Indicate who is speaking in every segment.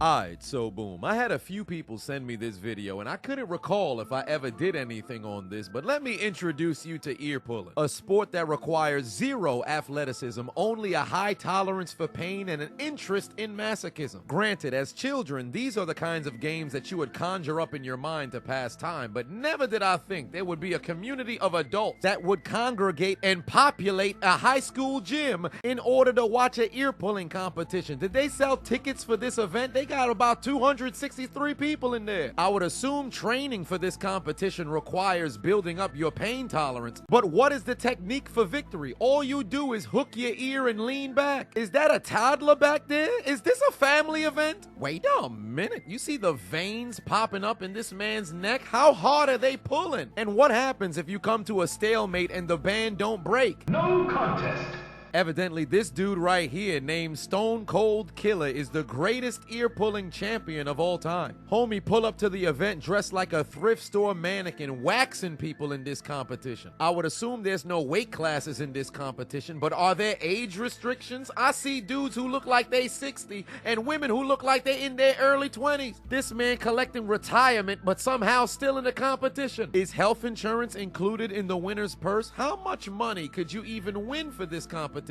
Speaker 1: Alright, so boom, I had a few people send me this video and I couldn't recall if I ever did anything on this, but let me introduce you to ear pulling, a sport that requires zero athleticism, only a high tolerance for pain and an interest in masochism. Granted, as children, these are the kinds of games that you would conjure up in your mind to pass time, but never did I think there would be a community of adults that would congregate and populate a high school gym in order to watch an ear pulling competition. Did they sell tickets for this event? They got about 263 people in there. I would assume training for this competition requires building up your pain tolerance, but what is the technique for victory? All you do is hook your ear and lean back. Is that a toddler back there? Is this a family event? Wait a minute, you see the veins popping up in this man's neck? How hard are they pulling? And what happens if you come to a stalemate and the band don't break?
Speaker 2: No contest.
Speaker 1: Evidently, this dude right here named Stone Cold Killer is the greatest ear-pulling champion of all time. Homie pull up to the event dressed like a thrift store mannequin, waxing people in this competition. I would assume there's no weight classes in this competition, but are there age restrictions? I see dudes who look like they 60 and women who look like they in their early 20s. This man collecting retirement, but somehow still in the competition. Is health insurance included in the winner's purse? How much money could you even win for this competition?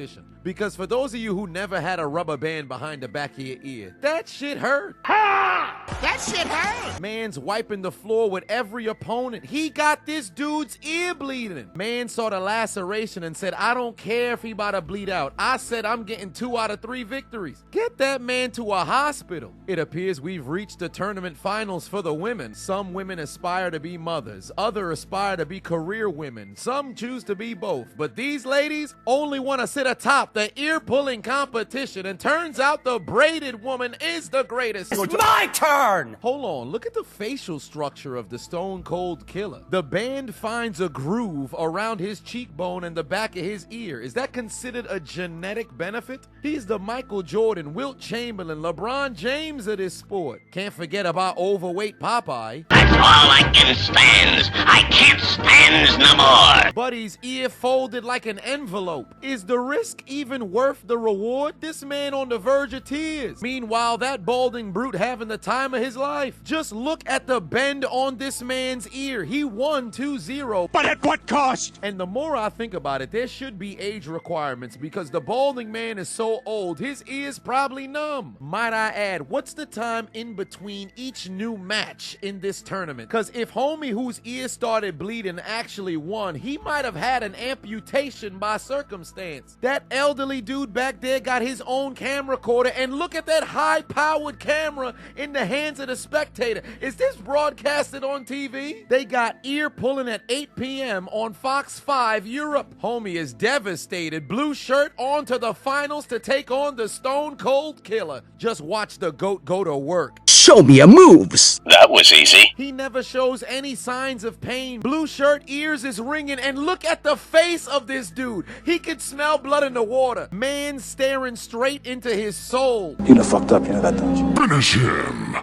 Speaker 1: Because for those of you who never had a rubber band behind the back of your ear, that shit hurt. Ha! That shit hurt. Man's wiping the floor with every opponent. He got this dude's ear bleeding. Man saw the laceration and said, I don't care if he about to bleed out. I said I'm getting 2 out of 3 victories. Get that man to a hospital. It appears we've reached the tournament finals for the women. Some women aspire to be mothers. Others aspire to be career women. Some choose to be both. But these ladies only want to sit atop the ear-pulling competition, and turns out the braided woman is the greatest.
Speaker 3: It's my turn!
Speaker 1: Hold on, look at the facial structure of the Stone Cold Killer. The band finds a groove around his cheekbone and the back of his ear. Is that considered a genetic benefit? He's the Michael Jordan, Wilt Chamberlain, LeBron James of this sport. Can't forget about overweight Popeye.
Speaker 4: That's all I can stand. I can't stand no more.
Speaker 1: Buddy's ear folded like an envelope. Is the risk even worth the reward? This man on the verge of tears. Meanwhile, that balding brute having the time of his life. Just look at the bend on this man's ear. He won 2-0.
Speaker 3: But at what cost?
Speaker 1: And the more I think about it, there should be age requirements because the balding man is so old, his ear's probably numb. Might I add, what's the time in between each new match in this tournament? Because if homie whose ear started bleeding actually won, he might have had an amputation by circumstance. That elderly dude back there got his own camera recorder, and look at that high-powered camera in the hands of the spectator. Is this broadcasted on TV? They got ear pulling at 8 p.m. on Fox 5 Europe. Homie is devastated. Blue shirt on to the finals to take on the Stone Cold Killer. Just watch the GOAT go to work.
Speaker 3: Show me your moves.
Speaker 4: That was easy.
Speaker 1: He never shows any signs of pain. Blue shirt, ears is ringing, and look at the face of this dude. He could smell blood in the water. Man staring straight into his soul.
Speaker 5: You done fucked up, you know that, don't you?
Speaker 4: Finish him.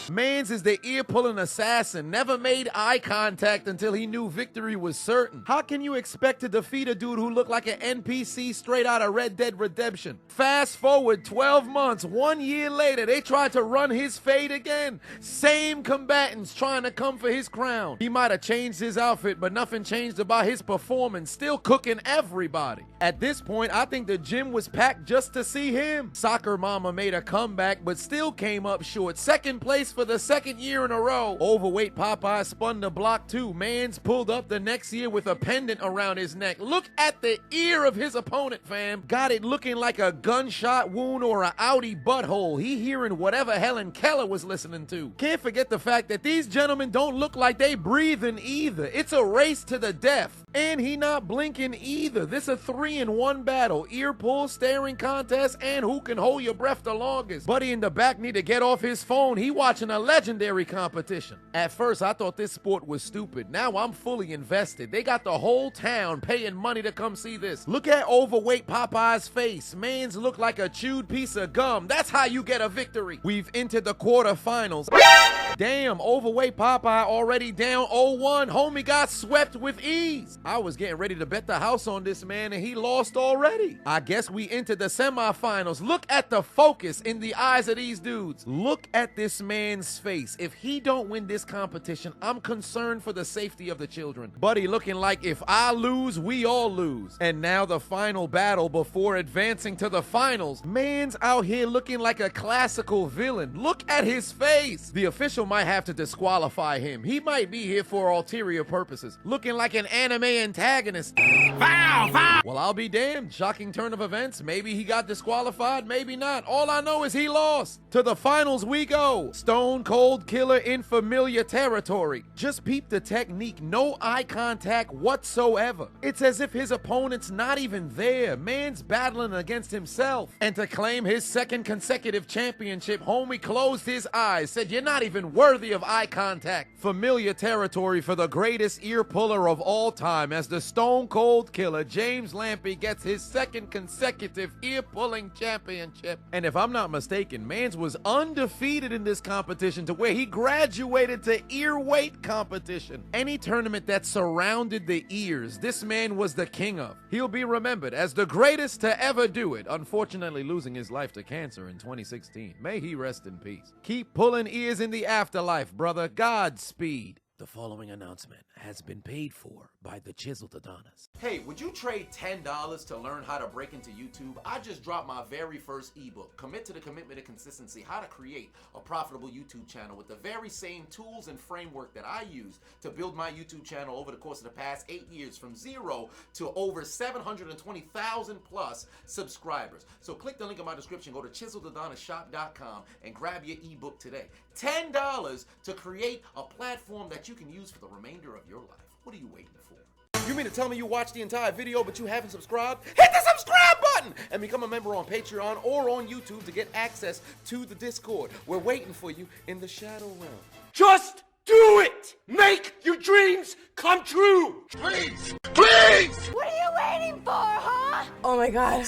Speaker 1: Mans is the ear-pulling assassin, never made eye contact until he knew victory was certain. How can you expect to defeat a dude who looked like an NPC straight out of Red Dead Redemption? Fast forward 12 months, 1 year later, they tried to run his fate again. Same combatants trying to come for his crown. He might have changed his outfit, but nothing changed about his performance, still cooking everybody. At this point, I think the gym was packed just to see him. Soccer Mama made a comeback, but still came up short. Second place for the second year in a row. Overweight Popeye spun the block too. Mans pulled up the next year with a pendant around his neck. Look at the ear of his opponent, fam. Got it looking like a gunshot wound or a Audi butthole. He hearing whatever Helen Keller was listening to. Can't forget the fact that these gentlemen don't look like they breathing either. It's a race to the death. And he not blinking either. This a 3-in-1 battle. Ear pull, staring contest, and who can hold your breath the longest. Buddy in the back need to get off his phone. He watching a legendary competition. At first, I thought this sport was stupid. Now I'm fully invested. They got the whole town paying money to come see this. Look at overweight Popeye's face. Man's look like a chewed piece of gum. That's how you get a victory. We've entered the quarterfinals. Damn, overweight Popeye already down 0-1. Homie got swept with ease. I was getting ready to bet the house on this man and he lost already. I guess we entered the semifinals. Look at the focus in the eyes of these dudes. Look at this man's face. If he don't win this competition, I'm concerned for the safety of the children. Buddy looking like if I lose, we all lose. And now the final battle before advancing to the finals. Man's out here looking like a classical villain. Look at his face. The official might have to disqualify him. He might be here for ulterior purposes. Looking like an anime antagonist.
Speaker 3: Foul! Foul!
Speaker 1: Well, I'll be damned. Shocking turn of events. Maybe he got disqualified, maybe not. All I know is he lost. To the finals we go. Stone Cold Killer in familiar territory. Just peep the technique. No eye contact whatsoever. It's as if his opponent's not even there. Man's battling against himself. And to claim his second consecutive championship, homie closed his eyes, said you're not even worthy of eye contact. Familiar territory for the greatest ear puller of all time as the Stone Cold Killer, James Lampy, gets his second consecutive ear-pulling championship. And if I'm not mistaken, Mans was undefeated in this competition to where he graduated to ear weight competition. Any tournament that surrounded the ears, this man was the king of. He'll be remembered as the greatest to ever do it, unfortunately losing his life to cancer in 2016. May he rest in peace. Keep pulling ears in the afterlife, brother. Godspeed. The following announcement has been paid for by the Chiseled Adonis. Hey, would you trade $10 to learn how to break into YouTube? I just dropped my very first ebook, Commit to the Commitment of Consistency, How to Create a Profitable YouTube Channel, with the very same tools and framework that I used to build my YouTube channel over the course of the past 8 years, from 0 to over 720,000 plus subscribers. So click the link in my description, go to chiseledadonishop.com and grab your ebook today. $10 to create a platform that you can use for the remainder of your life. What are you waiting for? You mean to tell me you watched the entire video but you haven't subscribed? Hit the subscribe button and become a member on Patreon or on YouTube to get access to the Discord. We're waiting for you in the Shadow Realm.
Speaker 3: Just do it! Make your dreams come true! Please! Please!
Speaker 2: What are you waiting for, huh? Oh my god.